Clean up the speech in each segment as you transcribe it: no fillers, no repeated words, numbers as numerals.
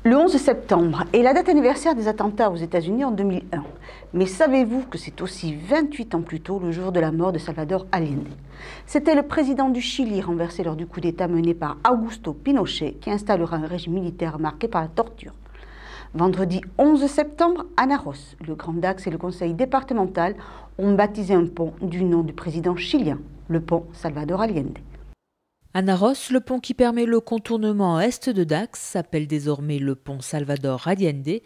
Le 11 septembre est la date anniversaire des attentats aux États-Unis en 2001. Mais savez-vous que c'est aussi 28 ans plus tôt le jour de la mort de Salvador Allende? C'était le président du Chili renversé lors du coup d'État mené par Augusto Pinochet qui installera un régime militaire marqué par la torture. Vendredi 11 septembre, Anaros, le Grand Dax et le conseil départemental ont baptisé un pont du nom du président chilien, le pont Salvador Allende. Anaros, le pont qui permet le contournement est de Dax, s'appelle désormais le pont Salvador Allende,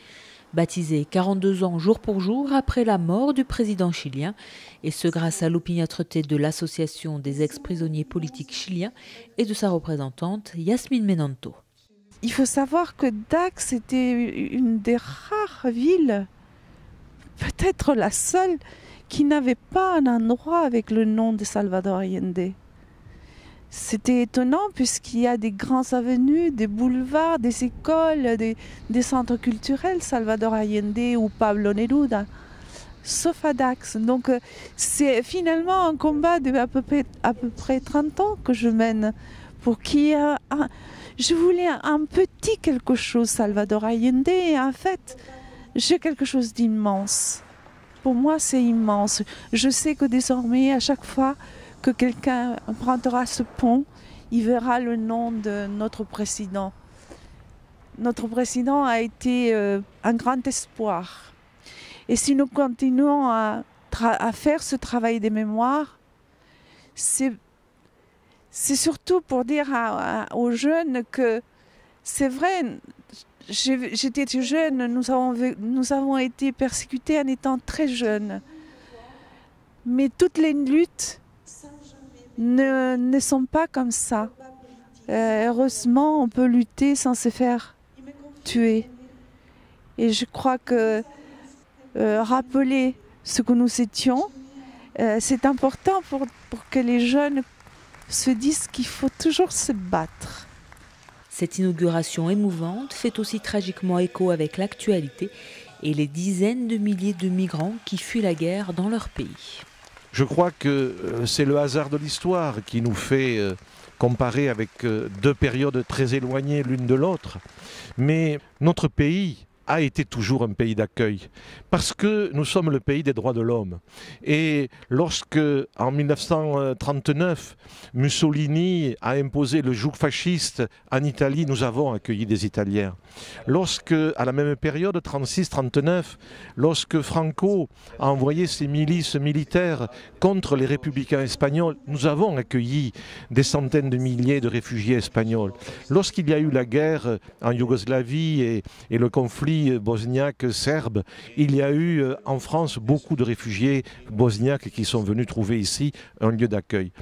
baptisé 42 ans jour pour jour après la mort du président chilien, et ce grâce à l'opiniâtreté de l'association des ex-prisonniers politiques chiliens et de sa représentante Yasmine Menanto. Il faut savoir que Dax était une des rares villes, peut-être la seule, qui n'avait pas un endroit avec le nom de Salvador Allende. C'était étonnant puisqu'il y a des grandes avenues, des boulevards, des écoles, des centres culturels, Salvador Allende ou Pablo Neruda, sauf à Dax. Donc c'est finalement un combat de à peu près 30 ans que je mène pour qu'il y ait je voulais un petit quelque chose, Salvador Allende, et en fait, j'ai quelque chose d'immense. Pour moi, c'est immense. Je sais que désormais, à chaque fois que quelqu'un empruntera ce pont, il verra le nom de notre président. Notre président a été un grand espoir. Et si nous continuons à faire ce travail des mémoires, c'est surtout pour dire aux jeunes que c'est vrai, j'étais jeune, nous avons été persécutés en étant très jeunes. Mais toutes les luttes ne sont pas comme ça. Heureusement, on peut lutter sans se faire tuer. Et je crois que rappeler ce que nous étions, c'est important pour que les jeunes se disent qu'il faut toujours se battre. Cette inauguration émouvante fait aussi tragiquement écho avec l'actualité et les dizaines de milliers de migrants qui fuient la guerre dans leur pays. Je crois que c'est le hasard de l'histoire qui nous fait comparer avec deux périodes très éloignées l'une de l'autre. Mais notre pays a été toujours un pays d'accueil, parce que nous sommes le pays des droits de l'homme. Et lorsque, en 1939, Mussolini a imposé le joug fasciste en Italie, nous avons accueilli des Italiens. Lorsque, à la même période, 1936-1939, lorsque Franco a envoyé ses milices militaires contre les républicains espagnols, nous avons accueilli des centaines de milliers de réfugiés espagnols. Lorsqu'il y a eu la guerre en Yougoslavie et le conflit bosniaque serbe, il y a eu en France beaucoup de réfugiés bosniaques qui sont venus trouver ici un lieu d'accueil.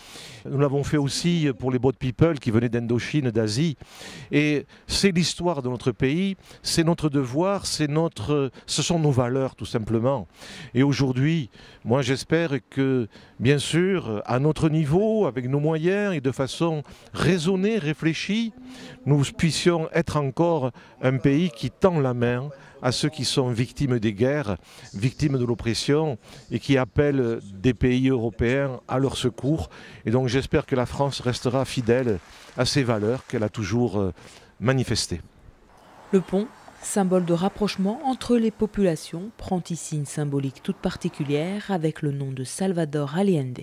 Nous l'avons fait aussi pour les Boat People qui venaient d'Indochine, d'Asie. Et c'est l'histoire de notre pays, c'est notre devoir, ce sont nos valeurs tout simplement. Et aujourd'hui, moi j'espère que, bien sûr, à notre niveau, avec nos moyens et de façon raisonnée, réfléchie, nous puissions être encore un pays qui tend la main à ceux qui sont victimes des guerres, victimes de l'oppression et qui appellent des pays européens à leur secours. Et donc j'espère que la France restera fidèle à ces valeurs qu'elle a toujours manifestées. Le pont, symbole de rapprochement entre les populations, prend ici une symbolique toute particulière avec le nom de Salvador Allende.